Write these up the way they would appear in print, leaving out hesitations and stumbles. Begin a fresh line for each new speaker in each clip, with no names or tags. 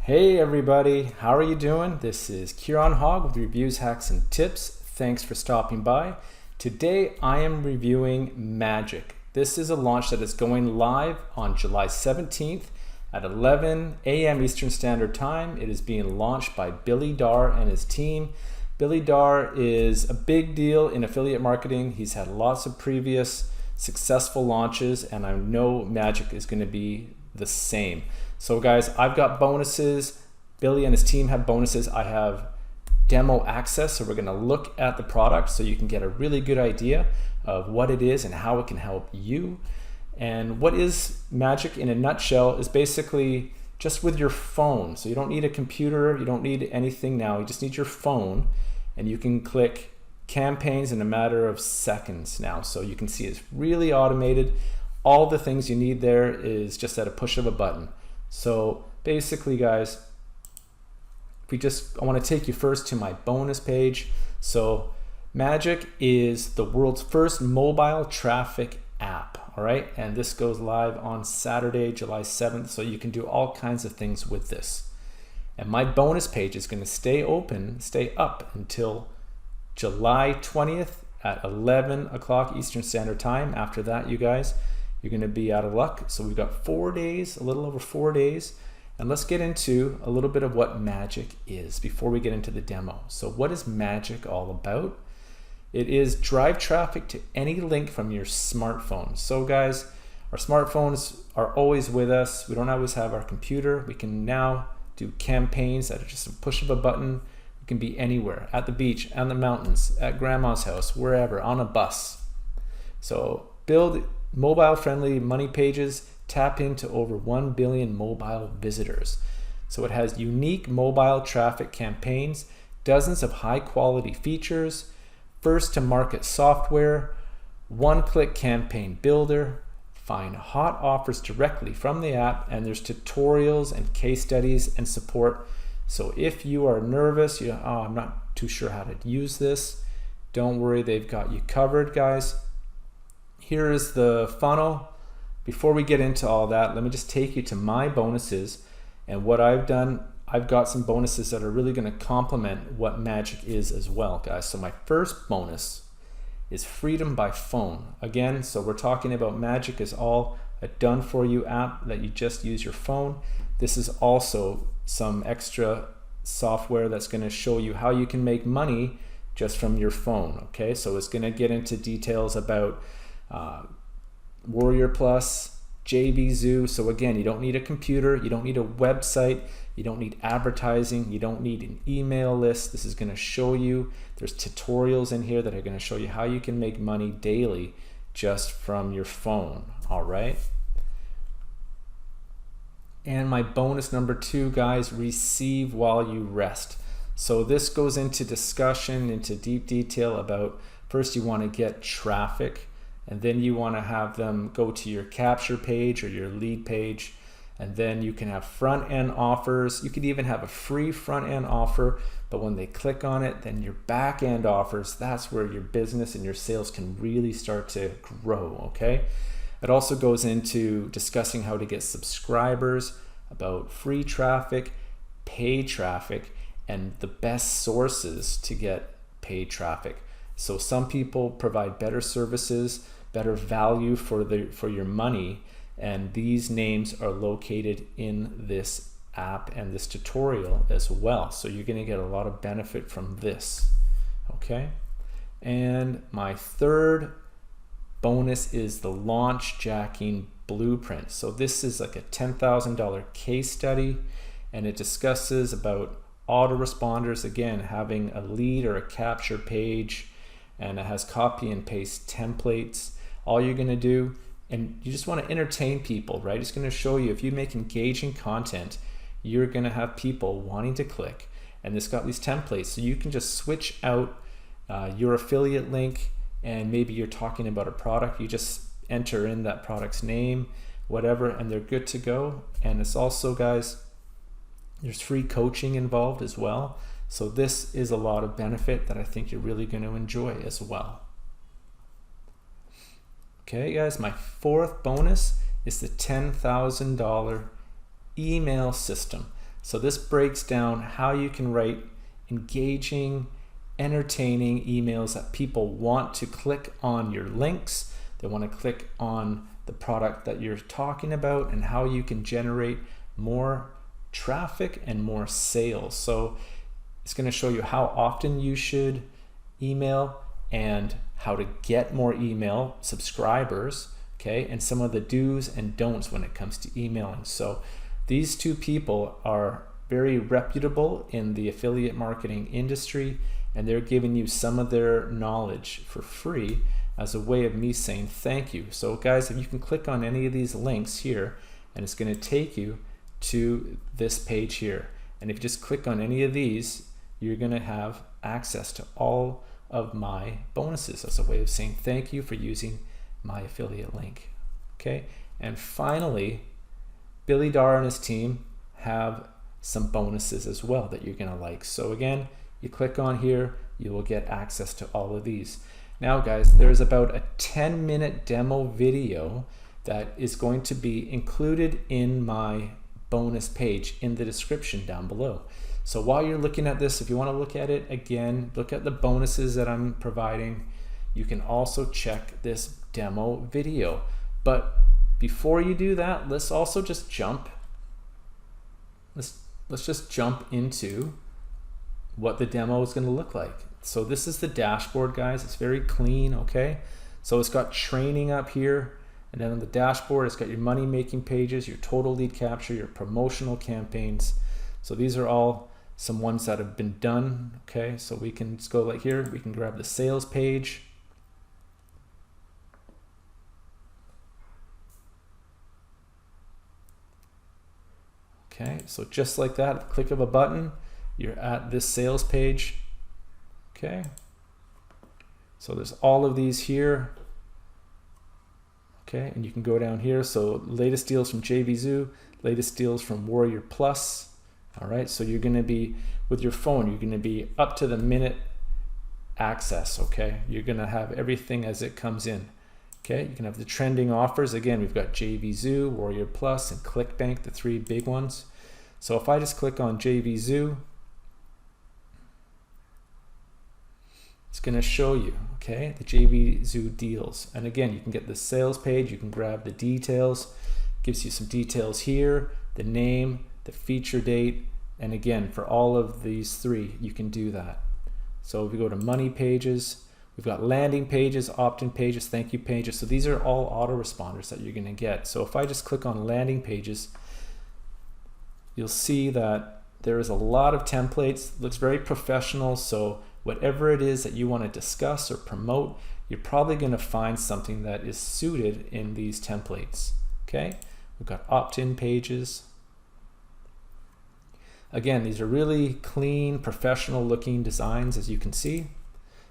Hey everybody, how are you doing? This is Kieran Hogg with Reviews, Hacks, and Tips. Thanks for stopping by. Today I am reviewing Magic. This is a launch that is going live on July 17th at 11 a.m. Eastern Standard Time. It is being launched by Billy Darr and his team. Billy Darr is a big deal in affiliate marketing. He's had lots of previous successful launches, and I know Magic is going to be the same. So guys, I've got bonuses. Billy and his team have bonuses. I have demo access, so we're going to look at the product so you can get a really good idea of what it is and how it can help you. And what is Magic in a nutshell is basically just with your phone. So you don't need a computer, you don't need anything now, you just need your phone, and you can click campaigns in a matter of seconds now. So you can see it's really automated. All the things you need there is just at a push of a button. So basically guys, I want to take you first to my bonus page. So Magic is the world's first mobile traffic app, all right? And this goes live on Saturday, July 7th, so you can do all kinds of things with this. And my bonus page is going to stay up until July 20th at 11 o'clock Eastern Standard Time. After that, you guys, you're going to be out of luck. So we've got 4 days, a little over 4 days. And let's get into a little bit of what Magic is before we get into the demo. So what is Magic all about? It is drive traffic to any link from your smartphone. So guys, our smartphones are always with us. We don't always have our computer. We can now do campaigns that are just a push of a button. We can be anywhere, at the beach, on the mountains, at grandma's house, wherever, on a bus. So build mobile-friendly money pages, tap into over 1 billion mobile visitors. So it has unique mobile traffic campaigns, dozens of high-quality features, first-to-market software, one-click campaign builder, find hot offers directly from the app, and there's tutorials and case studies and support. So if you are nervous, I'm not too sure how to use this, don't worry, they've got you covered, guys. Here is the funnel. Before we get into all that, let me just take you to my bonuses. And what I've done, I've got some bonuses that are really going to complement what Magic is as well, guys. So my first bonus is Freedom by Phone. Again, so we're talking about Magic is all a done-for-you app that you just use your phone. This is also some extra software that's going to show you how you can make money just from your phone. Okay, so it's going to get into details about Warrior Plus, JV Zoo. So again, you don't need a computer, you don't need a website, you don't need advertising, you don't need an email list. This is going to show you, there's tutorials in here that are going to show you how you can make money daily just from your phone. All right. And my bonus number 2, guys, receive while you rest. So this goes into discussion, into deep detail about, first you want to get traffic, and then you want to have them go to your capture page or your lead page, and then you can have front-end offers. You could even have a free front-end offer, but when they click on it, then your back-end offers, that's where your business and your sales can really start to grow, okay? It also goes into discussing how to get subscribers, about free traffic, paid traffic, and the best sources to get paid traffic. So some people provide better services, better value for your money, and these names are located in this app and this tutorial as well. So you're going to get a lot of benefit from this. Okay, and my third bonus is the Launch Jacking Blueprint. So this is like a $10,000 case study, and it discusses about autoresponders, again, having a lead or a capture page, and it has copy and paste templates. All you're going to do, and you just want to entertain people, right? It's going to show you, if you make engaging content, you're going to have people wanting to click. And it's got these templates, so you can just switch out your affiliate link, and maybe you're talking about a product, you just enter in that product's name, whatever, and they're good to go. And it's also, guys, there's free coaching involved as well. So this is a lot of benefit that I think you're really going to enjoy as well. Okay, guys, my fourth bonus is the $10,000 email system. So this breaks down how you can write engaging, entertaining emails that people want to click on your links. They want to click on the product that you're talking about, and how you can generate more traffic and more sales. So it's going to show you how often you should email and how to get more email subscribers, okay, and some of the do's and don'ts when it comes to emailing. So these two people are very reputable in the affiliate marketing industry, and they're giving you some of their knowledge for free as a way of me saying thank you. So guys, if you can click on any of these links here, and it's going to take you to this page here. And if you just click on any of these, you're going to have access to all of my bonuses as a way of saying thank you for using my affiliate link. Okay, and finally, Billy Darr and his team have some bonuses as well that you're going to like. So again, you click on here, you will get access to all of these. Now guys, there's about a 10-minute demo video that is going to be included in my bonus page in the description down below. So while you're looking at this, if you want to look at it again, look at the bonuses that I'm providing. You can also check this demo video. But before you do that, let's also just jump. Let's just jump into what the demo is going to look like. So this is the dashboard, guys. It's very clean, okay? So it's got training up here, and then on the dashboard, it's got your money making pages, your total lead capture, your promotional campaigns. So these are all some ones that have been done, okay? So we can just go like here, we can grab the sales page. Okay, so just like that, at the click of a button, you're at this sales page. Okay, so there's all of these here. Okay, and you can go down here. So latest deals from JVZoo, latest deals from Warrior Plus. All right, so you're going to be with your phone, you're going to be up to the minute access. Okay, you're going to have everything as it comes in. Okay, you can have the trending offers. Again, we've got JVZoo, Warrior Plus, and ClickBank, the three big ones. So if I just click on JVZoo, it's going to show you, okay, the JVZoo deals. And again, you can get the sales page, you can grab the details, gives you some details here, the name, the feature date, and again, for all of these three, you can do that. So if we go to money pages, we've got landing pages, opt-in pages, thank you pages. So these are all autoresponders that you're going to get. So if I just click on landing pages, you'll see that there is a lot of templates. It looks very professional. So whatever it is that you want to discuss or promote, you're probably going to find something that is suited in these templates. Okay, we've got opt-in pages. Again, these are really clean, professional looking designs, as you can see.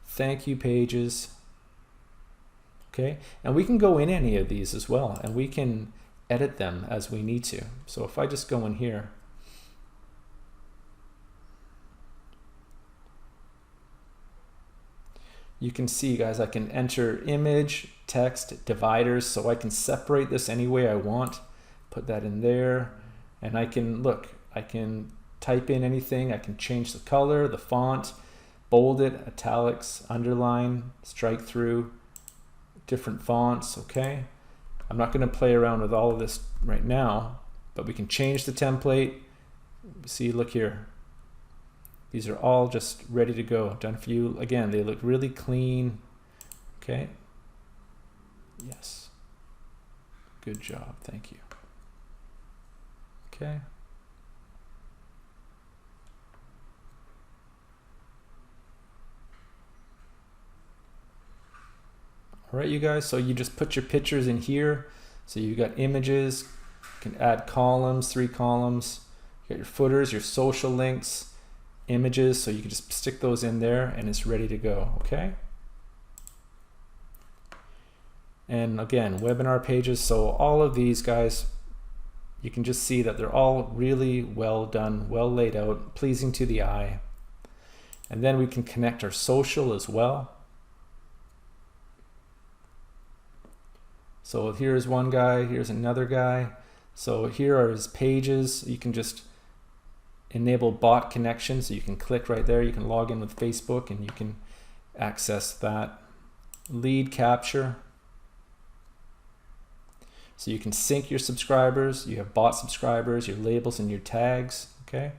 Thank you pages. Okay, and we can go in any of these as well, and we can edit them as we need to. So if I just go in here, you can see, guys, I can enter image, text, dividers, so I can separate this any way I want, put that in there, and I can, look, I can type in anything, I can change the color, the font, bold it, italics, underline, strike through, different fonts, okay? I'm not going to play around with all of this right now, but we can change the template. See, look here. These are all just ready to go, done for you. Again, they look really clean. Okay. Yes. Good job. Thank you. Okay. All right, you guys, so you just put your pictures in here. So you've got images, you can add columns, 3 columns. You got your footers, your social links, images, so you can just stick those in there and it's ready to go, okay? And again, webinar pages, so all of these, guys, you can just see that they're all really well done, well laid out, pleasing to the eye. And then we can connect our social as well. So here's one guy, here's another guy. So here are his pages. You can just enable bot connection, so you can click right there, you can log in with Facebook and you can access that. Lead capture, so you can sync your subscribers, you have bot subscribers, your labels and your tags, okay?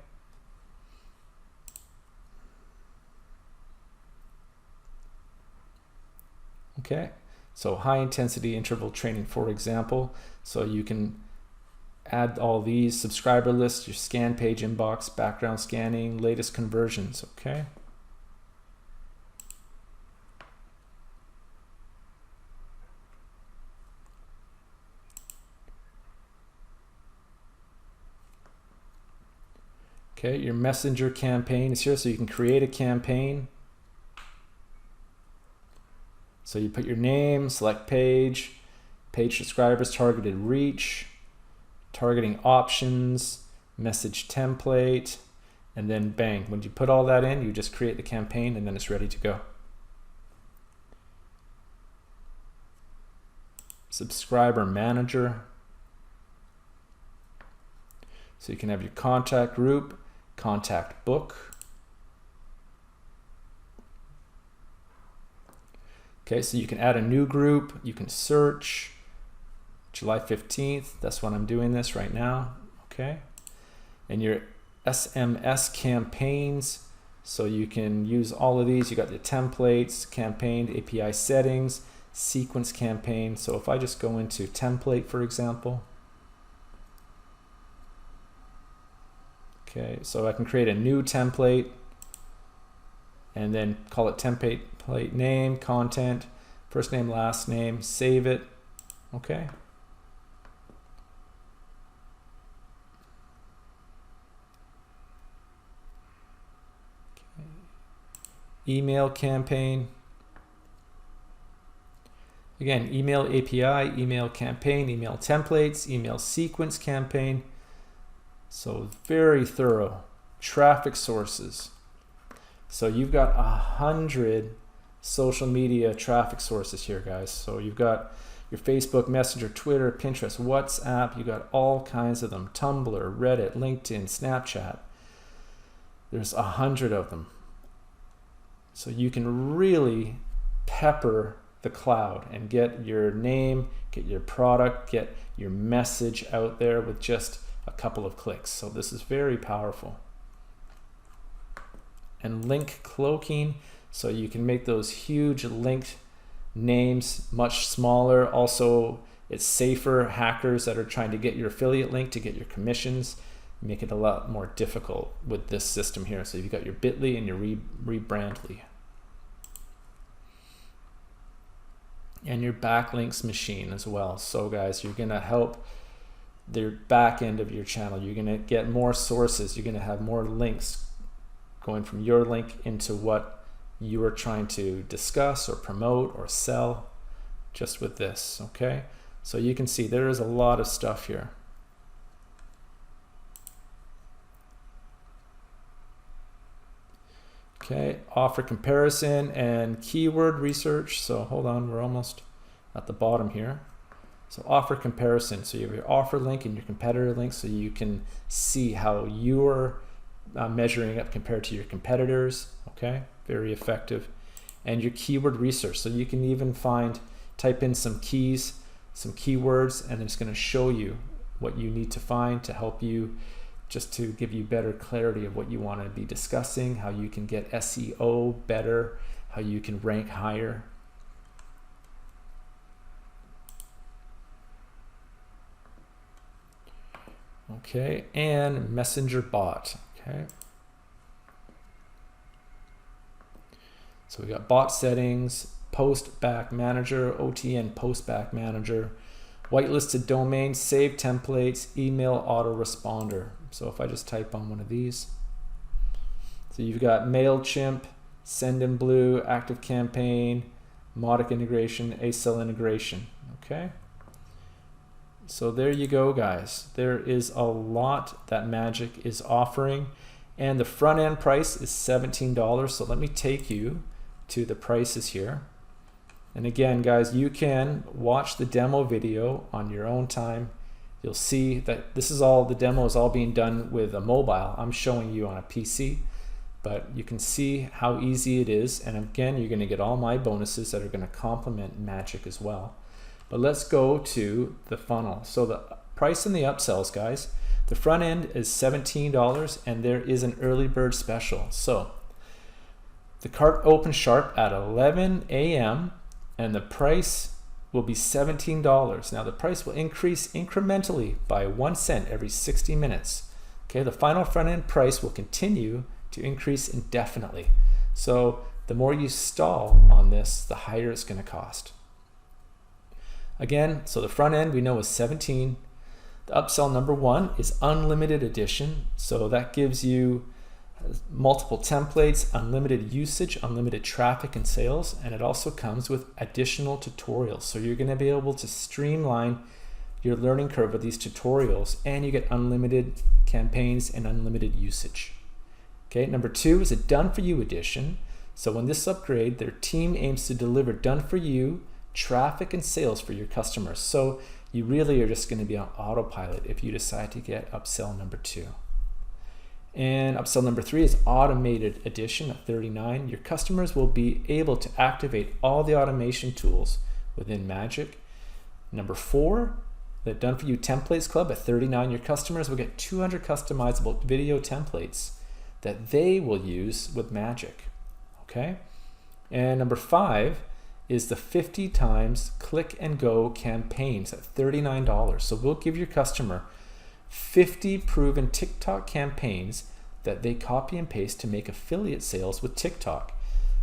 Okay, so high intensity interval training, for example, so you can add all these subscriber lists, your scan page inbox, background scanning, latest conversions, okay? Okay, your messenger campaign is here, so you can create a campaign. So you put your name, select page, page subscribers, targeted reach, targeting options, message template, and then bang. When you put all that in, you just create the campaign and then it's ready to go. Subscriber manager. So you can have your contact group, contact book. Okay, so you can add a new group, you can search. July 15th, that's when I'm doing this right now, okay? And your SMS campaigns, so you can use all of these. You got the templates, campaign, API settings, sequence campaign. So if I just go into template, for example, okay, so I can create a new template and then call it template name, content, first name, last name, save it, okay? Email campaign. Again, email API, email campaign, email templates, email sequence campaign. So very thorough. Traffic sources. So you've got 100 social media traffic sources here, guys. So you've got your Facebook, Messenger, Twitter, Pinterest, WhatsApp. You got all kinds of them. Tumblr, Reddit, LinkedIn, Snapchat. There's 100 of them. So you can really pepper the cloud and get your name, get your product, get your message out there with just a couple of clicks. So this is very powerful. And link cloaking, so you can make those huge linked names much smaller. Also, it's safer. Hackers that are trying to get your affiliate link to get your commissions make it a lot more difficult with this system here. So you've got your Bitly and your Rebrandly. And your backlinks machine as well. So guys, you're gonna help the back end of your channel. You're gonna get more sources. You're gonna have more links going from your link into what you are trying to discuss or promote or sell just with this, okay? So you can see there is a lot of stuff here. Okay, offer comparison and keyword research. So hold on, we're almost at the bottom here. So offer comparison. So you have your offer link and your competitor link, so you can see how you're measuring up compared to your competitors. Okay, very effective. And your keyword research. So you can even type in some keys, some keywords, and it's going to show you what you need to find to help you, just to give you better clarity of what you want to be discussing, how you can get SEO better, how you can rank higher. Okay, and messenger bot. Okay. So we got bot settings, post back manager, OTN post back manager, whitelisted domains, save templates, email autoresponder. So if I just type on one of these, so you've got MailChimp, Sendinblue, ActiveCampaign, Mautic integration, Acel integration. Okay. So there you go, guys. There is a lot that Magic is offering, and the front end price is $17. So let me take you to the prices here. And again, guys, you can watch the demo video on your own time you'll see that this is all, the demo is all being done with a mobile. I'm showing you on a PC, but you can see how easy it is. And again, you're going to get all my bonuses that are going to complement Magic as well. But let's go to the funnel. So the price in the upsells, guys, the front end is $17 and there is an early bird special. So the cart opens sharp at 11 a.m. and the price will be $17. Now the price will increase incrementally by 1 cent every 60 minutes. Okay, the final front end price will continue to increase indefinitely. So the more you stall on this, the higher it's going to cost. Again, so the front end we know is 17. The upsell number 1 is unlimited edition. So that gives you multiple templates, unlimited usage, unlimited traffic and sales, and it also comes with additional tutorials. So you're going to be able to streamline your learning curve with these tutorials, and you get unlimited campaigns and unlimited usage. Okay, number 2 is a done for you edition. So when this upgrade, their team aims to deliver done for you traffic and sales for your customers. So you really are just going to be on autopilot if you decide to get upsell number 2. And upsell number 3 is automated edition at $39. Your customers will be able to activate all the automation tools within Magic. Number 4, the done for you templates club at $39. Your customers will get 200 customizable video templates that they will use with Magic. Okay. And number 5 is the 50 times click and go campaigns at $39. So we'll give your customer 50 proven TikTok campaigns that they copy and paste to make affiliate sales with TikTok.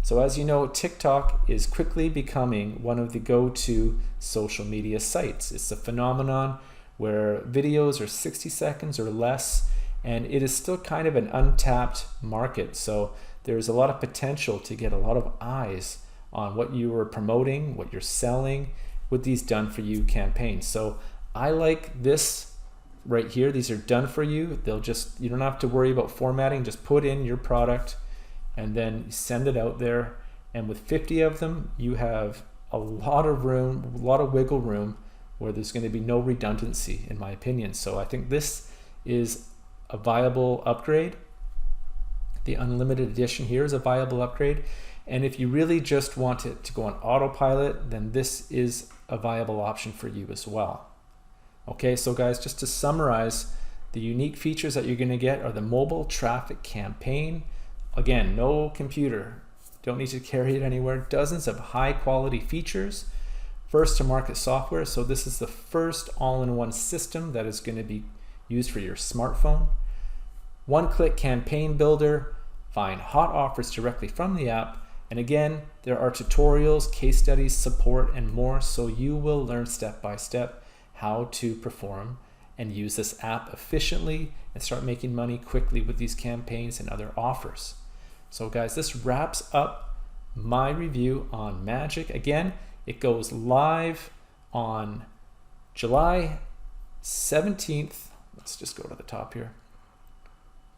So as you know, TikTok is quickly becoming one of the go-to social media sites. It's a phenomenon where videos are 60 seconds or less, and it is still kind of an untapped market. So there's a lot of potential to get a lot of eyes on what you are promoting, what you're selling with these done for you campaigns. So I like this right here. These are done for you. You don't have to worry about formatting. Just put in your product and then send it out there. And with 50 of them, you have a lot of room, a lot of wiggle room where there's going to be no redundancy, in my opinion. So I think this is a viable upgrade. The unlimited edition here is a viable upgrade. And if you really just want it to go on autopilot, then this is a viable option for you as well. Okay, so guys, just to summarize, the unique features that you're going to get are the mobile traffic campaign. Again, no computer, don't need to carry it anywhere. Dozens of high quality features, first to market software. So this is the first all-in-one system that is going to be used for your smartphone. One-click campaign builder, find hot offers directly from the app. And again, there are tutorials, case studies, support, and more. So you will learn step by step how to perform and use this app efficiently and start making money quickly with these campaigns and other offers. So guys, this wraps up my review on Magic. Again, it goes live on July 17th. Let's just go to the top here.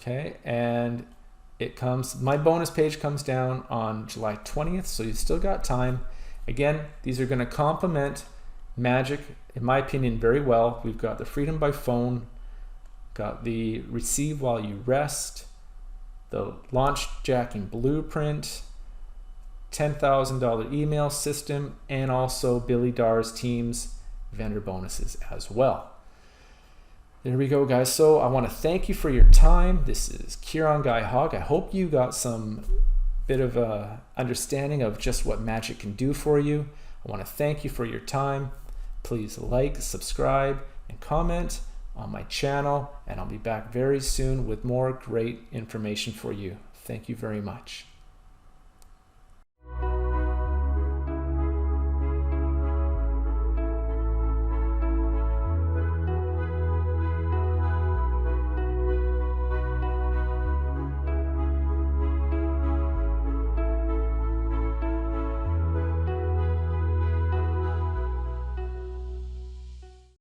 Okay, and my bonus page comes down on July 20th, so you still got time. Again, these are going to complement Magic, in my opinion, very well. We've got the Freedom by Phone, got the Receive While You Rest, the Launch Jacking Blueprint, $10,000 email system, and also Billy Darr's team's vendor bonuses as well. There we go, guys. So I want to thank you for your time. This is Kieran Guy Hogg. I hope you got some bit of a understanding of just what Magic can do for you. I want to thank you for your time. Please like, subscribe, and comment on my channel, and I'll be back very soon with more great information for you. Thank you very much.